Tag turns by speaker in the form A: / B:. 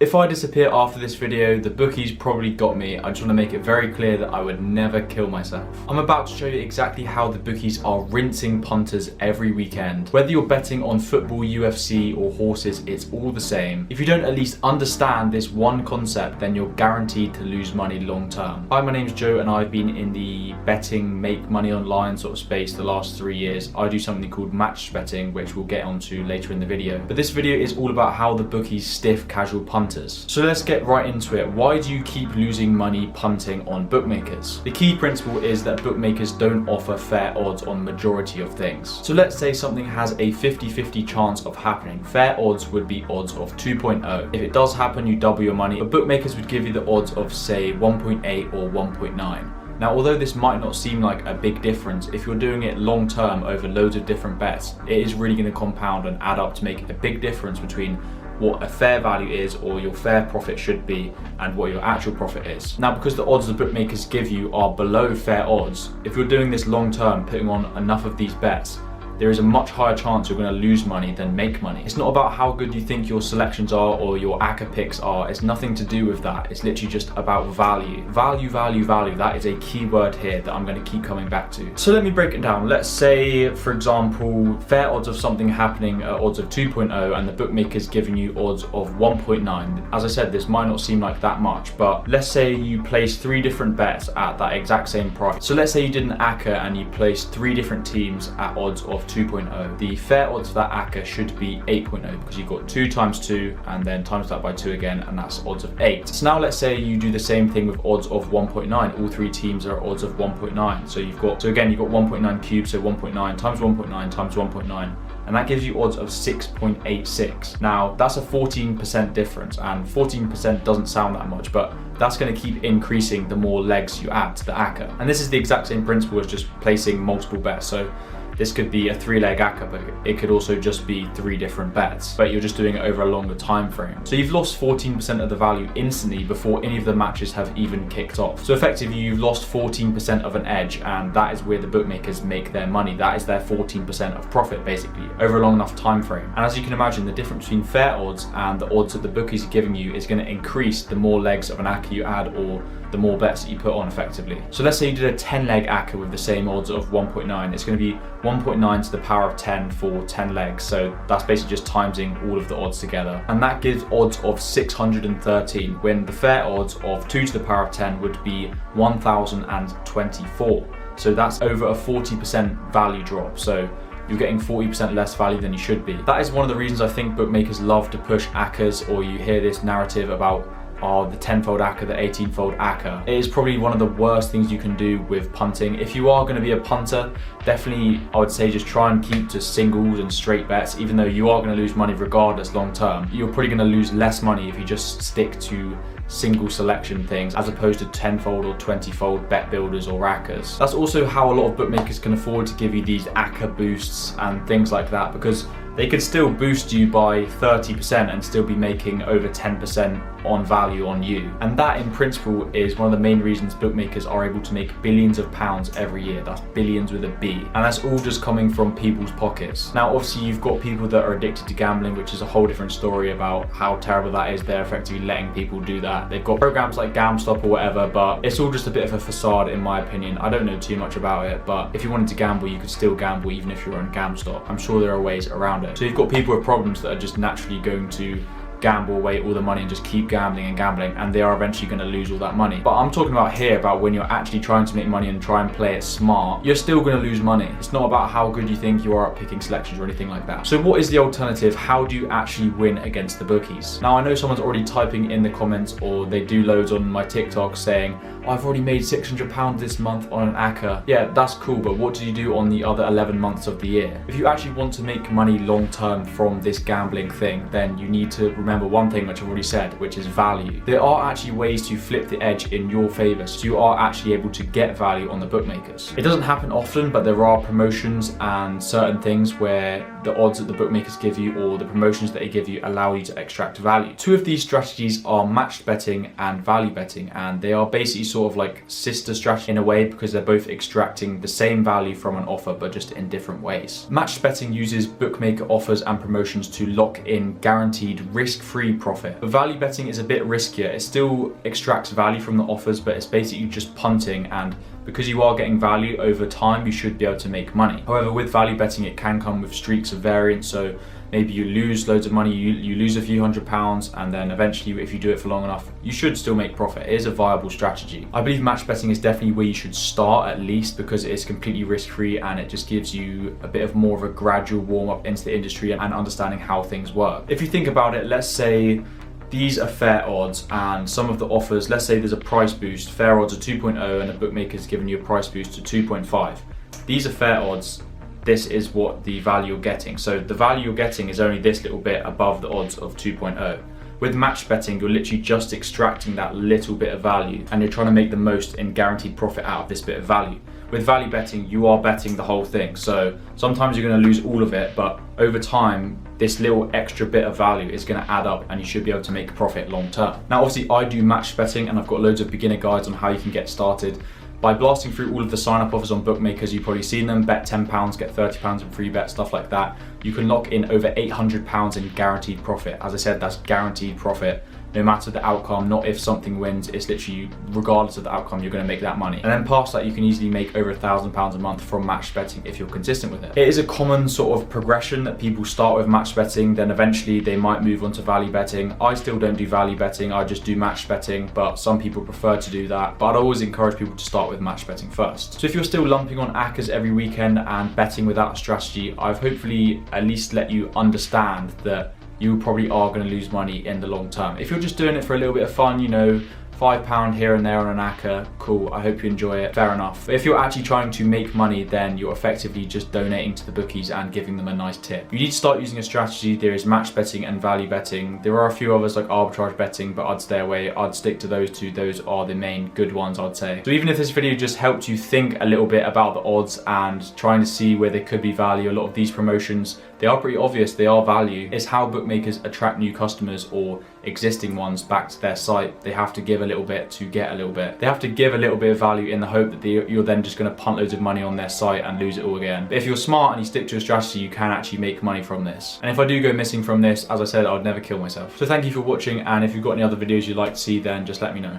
A: If I disappear after this video, the bookies probably got me. I just want to make it very clear that I would never kill myself. I'm about to show you exactly how the bookies are rinsing punters every weekend. Whether you're betting on football, UFC, or horses, it's all the same. If you don't at least understand this one concept, then you're guaranteed to lose money long term. Hi, my name's Joe and I've been in the betting, make money online sort of space the last 3 years. I do something called match betting, which we'll get onto later in the video. But this video is all about how the bookies stiff casual punters. So let's get right into it. Why do you keep losing money punting on bookmakers? The key principle is that bookmakers don't offer fair odds on majority of things. So let's say something has a 50-50 chance of happening. Fair odds would be odds of 2.0. If it does happen, you double your money, but bookmakers would give you the odds of say 1.8 or 1.9. Now, although this might not seem like a big difference, if you're doing it long term over loads of different bets, it is really going to compound and add up to make a big difference between what a fair value is, or your fair profit should be, and what your actual profit is. Now, because the odds the bookmakers give you are below fair odds, if you're doing this long term, putting on enough of these bets, there is a much higher chance you're going to lose money than make money. It's not about how good you think your selections are or your ACCA picks are. It's nothing to do with that. It's literally just about value. Value, value, value. That is a key word here that I'm going to keep coming back to. So let me break it down. Let's say, for example, fair odds of something happening at odds of 2.0 and the bookmaker's giving you odds of 1.9. As I said, this might not seem like that much, but let's say you place 3 different bets at that exact same price. So let's say you did an ACCA and you placed 3 different teams at odds of 2.0. The fair odds for that ACCA should be 8.0 because you've got 2 times 2 and then times that by 2 again, and that's odds of 8. So now let's say you do the same thing with odds of 1.9. All 3 teams are odds of 1.9. So you've got 1.9 cubed, so 1.9 times 1.9 times 1.9. And that gives you odds of 6.86. Now, that's a 14% difference, and 14% doesn't sound that much, but that's going to keep increasing the more legs you add to the ACCA. And this is the exact same principle as just placing multiple bets. So this could be a 3-leg ACCA, but it could also just be 3 different bets, but you're just doing it over a longer time frame. So you've lost 14% of the value instantly before any of the matches have even kicked off. So effectively, you've lost 14% of an edge, and that is where the bookmakers make their money. That is their 14% of profit, basically, over a long enough time frame. And as you can imagine, the difference between fair odds and the odds that the bookies are giving you is going to increase the more legs of an ACCA you add, or the more bets that you put on effectively. So let's say you did a 10-leg ACCA with the same odds of 1.9. It's going to be 1.9 to the power of 10 for 10 legs. So that's basically just timesing all of the odds together. And that gives odds of 613, when the fair odds of 2 to the power of 10 would be 1024. So that's over a 40% value drop. So you're getting 40% less value than you should be. That is one of the reasons I think bookmakers love to push ACCAs, or you hear this narrative about the 10-fold ACCA, the 18-fold ACCA. It is probably one of the worst things you can do with punting. If you are going to be a punter, definitely I would say just try and keep to singles and straight bets, even though you are going to lose money regardless long term. You're probably going to lose less money if you just stick to single selection things as opposed to 10-fold or 20-fold bet builders or ACCAs. That's also how a lot of bookmakers can afford to give you these ACCA boosts and things like that, because they could still boost you by 30% and still be making over 10% on value on you. And that in principle is one of the main reasons bookmakers are able to make billions of pounds every year. That's billions with a B. And that's all just coming from people's pockets. Now, obviously you've got people that are addicted to gambling, which is a whole different story about how terrible that is. They're effectively letting people do that. They've got programs like GamStop or whatever, but it's all just a bit of a facade in my opinion. I don't know too much about it, but if you wanted to gamble, you could still gamble even if you're on GamStop. I'm sure there are ways around it. So you've got people with problems that are just naturally going to gamble away all the money and just keep gambling and gambling, and they are eventually going to lose all that money. But I'm talking about here about when you're actually trying to make money and try and play it smart, you're still going to lose money. It's not about how good you think you are at picking selections or anything like that. So what is the alternative? How do you actually win against the bookies? Now, I know someone's already typing in the comments, or they do loads on my TikTok saying, oh, I've already made £600 this month on an ACCA. Yeah, that's cool, but what do you do on the other 11 months of the year? If you actually want to make money long term from this gambling thing, then you need to remember one thing which I've already said, which is value. There are actually ways to flip the edge in your favor, so you are actually able to get value on the bookmakers. It doesn't happen often, but there are promotions and certain things where the odds that the bookmakers give you or the promotions that they give you allow you to extract value. 2 of these strategies are matched betting and value betting, and they are basically sort of like sister strategy in a way, because they're both extracting the same value from an offer but just in different ways. Matched betting uses bookmaker offers and promotions to lock in guaranteed risk-free profit. But value betting is a bit riskier. It still extracts value from the offers, but it's basically just punting, and because you are getting value over time, you should be able to make money. However, with value betting, it can come with streaks of variance. So maybe you lose loads of money, you lose a few £100s, and then eventually, if you do it for long enough, you should still make profit. It is a viable strategy. I believe match betting is definitely where you should start, at least, because it is completely risk-free and it just gives you a bit of more of a gradual warm-up into the industry and understanding how things work. If you think about it, let's say these are fair odds, and some of the offers, let's say there's a price boost, fair odds are 2.0 and a bookmaker's giving you a price boost to 2.5. These are fair odds. This is what the value you're getting. So the value you're getting is only this little bit above the odds of 2.0. With match betting, you're literally just extracting that little bit of value, and you're trying to make the most in guaranteed profit out of this bit of value. With value betting, you are betting the whole thing. So sometimes you're going to lose all of it, but over time, this little extra bit of value is going to add up and you should be able to make profit long term. Now, obviously, I do match betting and I've got loads of beginner guides on how you can get started. By blasting through all of the sign-up offers on bookmakers, you've probably seen them: bet £10, get £30 in free bet, stuff like that. You can lock in over £800 in guaranteed profit. As I said, that's guaranteed profit. No matter the outcome, not if something wins, it's literally regardless of the outcome, you're going to make that money. And then past that, you can easily make over £1,000 a month from match betting if you're consistent with it. It is a common sort of progression that people start with match betting, then eventually they might move on to value betting. I still don't do value betting, I just do match betting, but some people prefer to do that. But I'd always encourage people to start with match betting first. So if you're still lumping on ACCAs every weekend and betting without a strategy, I've hopefully at least let you understand that you probably are going to lose money in the long term. If you're just doing it for a little bit of fun, you know, £5 here and there on an ACCA, cool, I hope you enjoy it, fair enough. But if you're actually trying to make money, then you're effectively just donating to the bookies and giving them a nice tip. You need to start using a strategy. There is match betting and value betting. There are a few others like arbitrage betting, but I'd stay away. I'd stick to those two. Those are the main good ones, I'd say. So even if this video just helped you think a little bit about the odds and trying to see where there could be value, a lot of these promotions, they are pretty obvious, they are value. It's how bookmakers attract new customers or existing ones back to their site. They have to give a little bit to get a little bit. They have to give a little bit of value in the hope that you're then just going to punt loads of money on their site and lose it all again. But if you're smart and you stick to a strategy, you can actually make money from this. And if I do go missing from this, as I said, I would never kill myself. So thank you for watching, and if you've got any other videos you'd like to see, then just let me know.